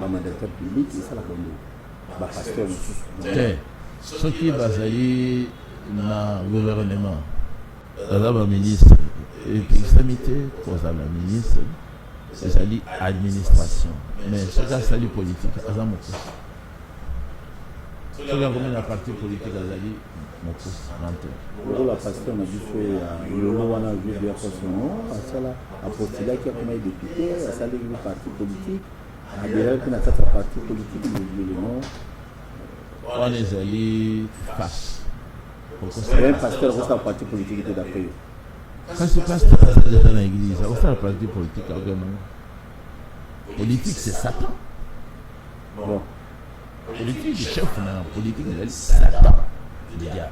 mandataires publics, c'est ça la bonne pasteur. Ce qui va aller dans le gouvernement, dans le ministre, et puis l'extrémité, pour la ministre, c'est l'administration. Mais ce qui est la politique, c'est ça mon poste. Ce qui est la partie politique, c'est mon poste. Le pasteur m'a dit que le roi a vu bien son nom, à postuler qui a comme député, à saluer le parti politique, à dire qu'il n'a pas de parti politique, le nom. On est allé face. C'est un pasteur qui a un parti politique qui est d'après. Quand c'est pasteur dans l'église, ça va faire un parti politique. Politique, c'est Satan. Bon. Politique, le chef politique, c'est Satan. Le diable.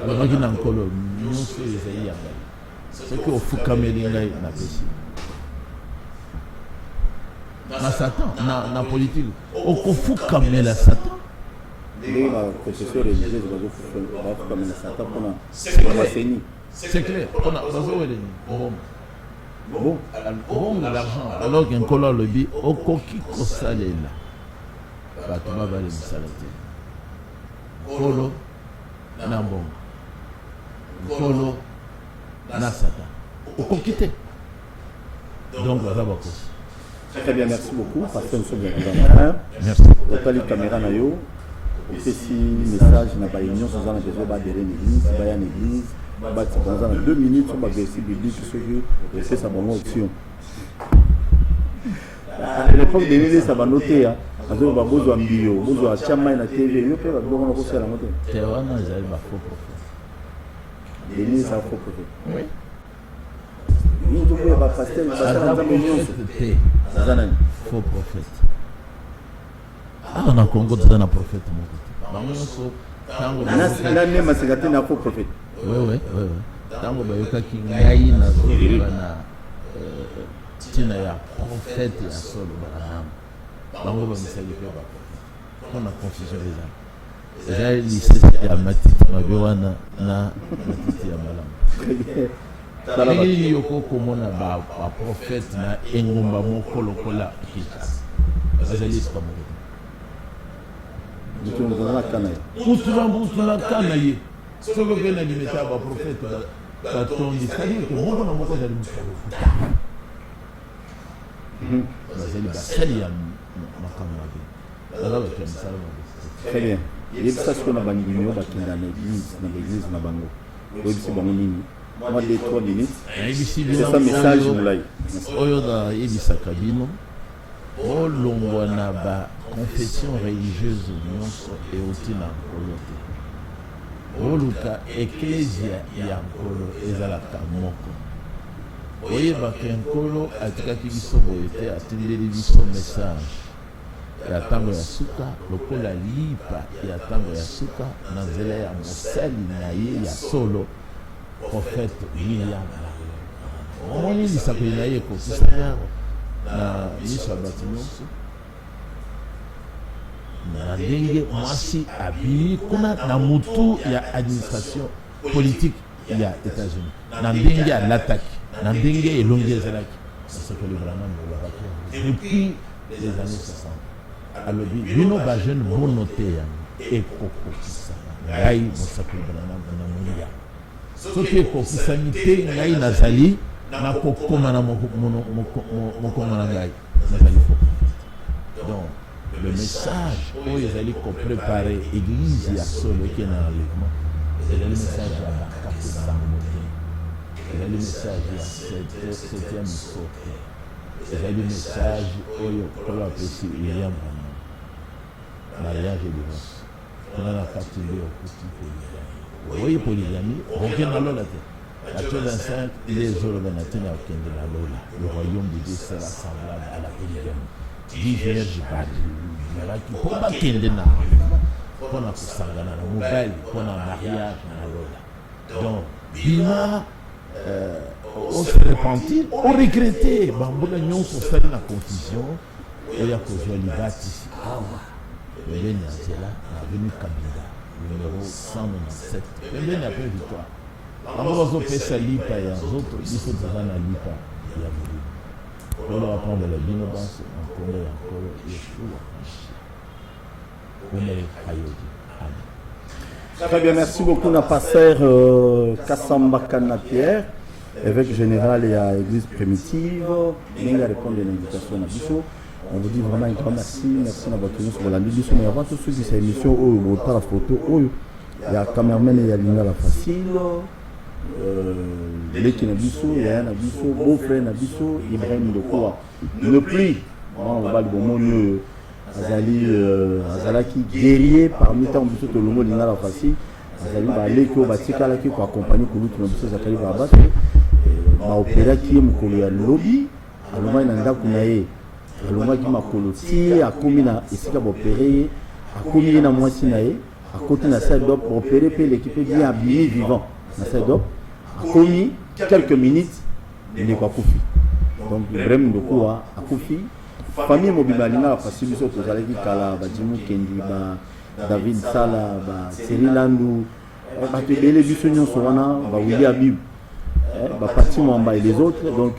Alors, il y a encore le ministre des Aïe. C'est qu'il faut camérer la péché. Dans Satan, dans la politique, il faut camérer la Satan. Les professeurs religieux doivent camérer la Satan pour l'enseigner. C'est clair. On a besoin de bon, l'argent. Alors qu'un colon le dit, au coquille salé là. Bah, tu vas aller me salater. Colo, n'ambon. Colo, na Satan. Au coquille. Donc, voilà, va très bien, merci beaucoup. Pasteur, nous sommes bien. Merci. Au la caméra na yo. Et si message n'a pas union, nous avons besoin d'adhérer à l'église, d'aller à l'église. Dans 2 minutes, on va verser biblique sur Dieu et c'est sa bonne option. À l'époque de l'année, ça va noter. On va besoin de bio, besoin de chama na TV, yo pe va besoin de faire la montée. Théwana j'ai ma faux prophète. L'année ça faux prophète. Oui. Nous devons pas passer dans la million. Faux prophète. Ah, on a Congo dans un prophète mon côté. L'année ma sécurité na faux prophète. Oui. Tango bayokaki ngai na zoba na tina ya prophète ya solo banam. Bango ba misali pe ba. On a confusion les âmes. J'ai lycée ya matiti mabiwana na matiti ya malam. Tangi yoko komona ba prophète na engomba moko lokola Kinshasa. Bazali pas mo. Mutu na kana ye. Ce que vous avez dit, c'est un prophète. C'est-à-dire que mon nom est le très bien. Il y a ça sur la banque numéro qui est dans l'église, na bango. Oui, c'est bon nini. Moi les 3 minutes. C'est ça message moulay. Oyo da yebisa kabino. Olongwa na ba confession religieuse nyonso et aussi na kolote. Oluka ecclesia ya nkolo ezalaka moko. Oyebaka nkolo atikaki biso boye te atindeli biso message ya ntango ya suka lokola lipa ya ntango ya suka na nzela ya mosali na ye ya solo prophète William. Omoni lisakoli na ye ekokisanya na miso ya bato nyonso na ndenge mwasi abimi kuna na mutu ya administration politique ya États-Unis na ndenge alataki na ndenge elongi ezalaki basakoli vraiment depuis les années 60 alobi bino bajeune bonote yango ekokokisa ngai mosakoli vraiment na moya soki ekokisami te ngai nazali nakokoma na mokongo na ngai nazali foko donc le message où ils allaient préparer l'église et à solo qui est dans l'enlèvement. C'est le message à la carte Sangomoté. C'est le message à 7e sauté. C'est le message où il faut apprécier William Ramon. Mariage et divorce. On a la carte de vous voyez polygamie, aucun dans la tête. La 25, les organisateurs n'ont aucun de la Lola. Le royaume de Dieu sera semblable à la polygamie. 10 vierges parlent. Pour pas qu'il y ait pour la sangana, la mobile, pour le mariage, la Lola. Donc, Bima, on se repentit, on regrettait. Bamboula Nyon pour faire la confusion. Il y a que Libati. Le Béni Angela, la venue Kabila, numéro 197. Le Béni a pris victoire. Amoroso pesa lipa ya zoto biso tazana lipa ya muri. On va prendre la bino danse en Congo et encore Yeshua. On est Hayodi. Amen. Très bien, merci beaucoup, na pasteur Kassamba Kana-Pierre, évêque général et à l'église primitive. Il a répondu à l'invitation à Bissot. On vous dit vraiment un grand merci. Merci à votre nous sur la nuit. Mais avant tout ce qui est émission, on va la photo. Il y a cameraman et il y a Lingala Facile. Leki Nabiso, Yaya Nabiso, beau-frère Nabiso, Ibrahim Dokoa. Le plus, on va le bon mieux. Azalaki guerrier parmi tant de tout le monde Lingala Facile. Azali Baleko, Batikalaki pour accompagner Koulout Nabiso Zakali Babat. Opéra qui est Mokolo ya lobby. Aloma Nanda Kunaye. Aloma qui m'a coloti, a commis na Isika Bopéré, a commis na Moissinaye, a côté na Saïdop pour opérer l'équipe bien habillée vivant. Na Saïdop, a commis quelques minutes, il n'est pas Koufi. Donc, vraiment de quoi a Koufi. Famille Mobibalina a passé sur Tozaleki Kala, Badjimou Kendi, David Sala, Cyril Landou, Batebele Bissonion Sowana, Willy Habib, Pati Mwamba et les autres. Donc,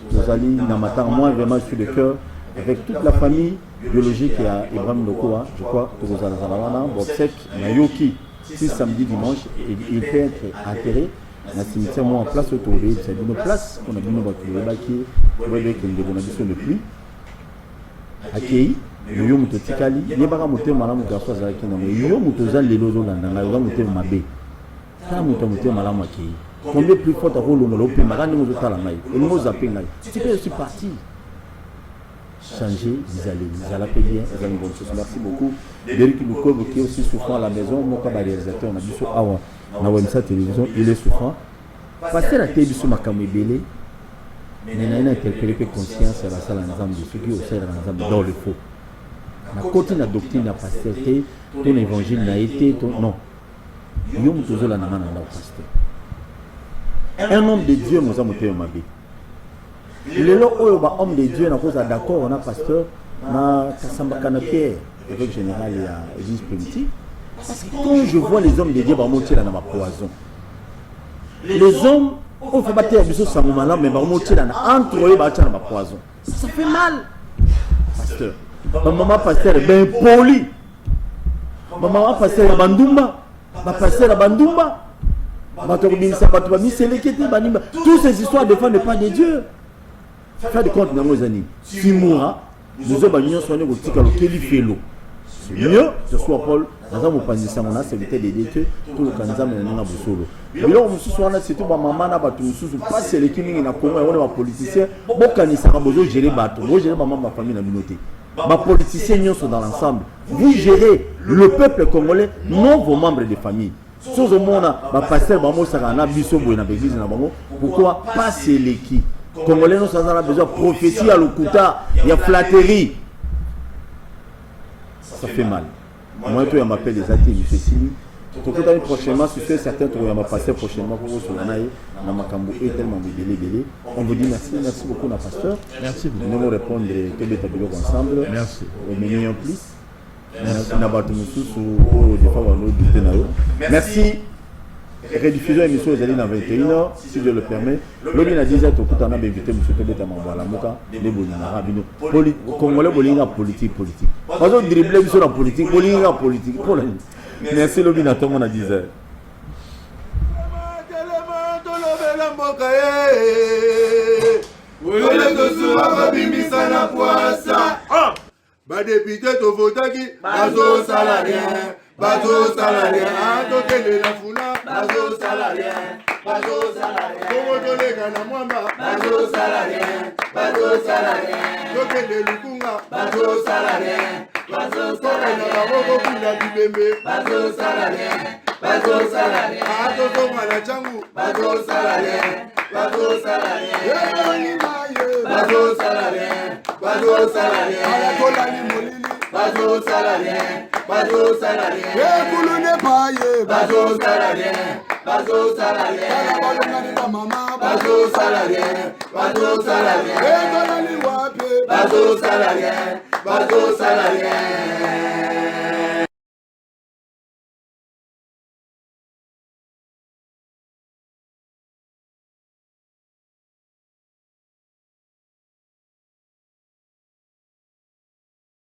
Tozali Namatar, moi vraiment sur le cœur. Avec toute la famille biologique, il y a Ibrahim Dokoa, je crois, Tozala Zalawana, Botsek, Nayoki, 6 samedi, dimanche, il peut être enterré dans le cimetière, moi en place autour de c'est une place qu'on a vu dans le Baki, on va dire qu'il y a une addition de pluie. Akei, Yoyo Mutotikali, il y a un moteur malam garçon Zalaki, Yoyo Mutozal les lozo landanga, Yoyo moteur Mabé. Quand moteur malam Akei, combien plus fort à rôle au Molope, Marani Mozotalamai, et nous appelons. Tu peux aussi partir. Changer, ils allaient payer, ils allaient bonne chose. Merci beaucoup. Derek Lukob qui est aussi souffrant à la maison, mon réalisateur, on a dit sur Awa, on a vu sa télévision, il est souffrant. Parce que la télévision m'a comme belé, mais il a interpellé conscience à la salle ensemble de ceux qui au sein ensemble dans le faux. La côté de la doctrine n'a pas été, ton évangile n'a été, non. Yom toujours la naman dans le pasteur. Un homme de Dieu nous a monté au Mabé. Le homme de Dieu n'a pas d'accord, on a pasteur, na Kassamba Kana-Pierre, évêque général et à l'église primitive. Parce que quand je vois les hommes de Dieu, ils monter dans ma poison. Les hommes, on fait battre les choses sans moment là, mais ils monter dans entre eux, ils battent dans ma poison. Ça fait mal. Pasteur. Ma maman pasteur est bien poli. Ma maman pasteur est Bandumba. Ma pasteur est Bandumba. Toutes ces histoires de femmes ne pas de Dieu. Faire de compte dans nos années. Si moi, nous avons une soignée au tic à l'auquel il fait l'eau. C'est mieux, ce soit Paul, dans un moment de mon activité de détruire tout le canzam et le solo. Mais là, on se soigne, c'est tout, ma maman n'a pas tout, pas c'est les qui n'a pas on est politicien, bon, quand il s'est besoin de gérer bateau, moi gérer ma famille, la minorité. Ma politiciens sont dans l'ensemble. Vous gérez le peuple congolais, non vos membres de famille. Sauf au monde, ma pasteur, ma mossa, na biso, na l'église, na bango. Pourquoi pas c'est les qui? Congolais, nous avons besoin de prophétie à l'Okuta, il y a flatterie. Ça fait mal. Moi, je m'appelle les athées, je suis ici. Prochainement, si c'est certain, on va passer prochainement pour vous sur l'anaï, dans ma cambo et tellement belé. On vous dit merci, merci beaucoup, la pasteur. Merci beaucoup. Nous allons répondre que les tableaux ensemble. Merci. Mais en plus, merci. Rediffusion émission aux alliés dans 21h, si je le permets. L'homme a dit que tout en a invité M. Tobeta Mambala Moka, les Bolinara, Congolais Bolinga politique. Moi je dribble sur la politique, Bolinga politique. Merci l'homme a tout le monde a dit ça. Badépité Tovotaki, bazo salarien, bazo salarien, Tokele la funa, bazo salarien, bazo salarien, Tomotolega na mwamba, bazo salarien, Tokele lukunga, bazo salarien, Tokele na baboko kula bibembe, bazo salarien, Atoto mala changu, bazo salarien, bazo salarien, Alakolani molili, bazo salarien, Ekulune paye, bazo salarien, Alabalongani ba mama, bazo salarien, Ekolani wape, bazo salarien,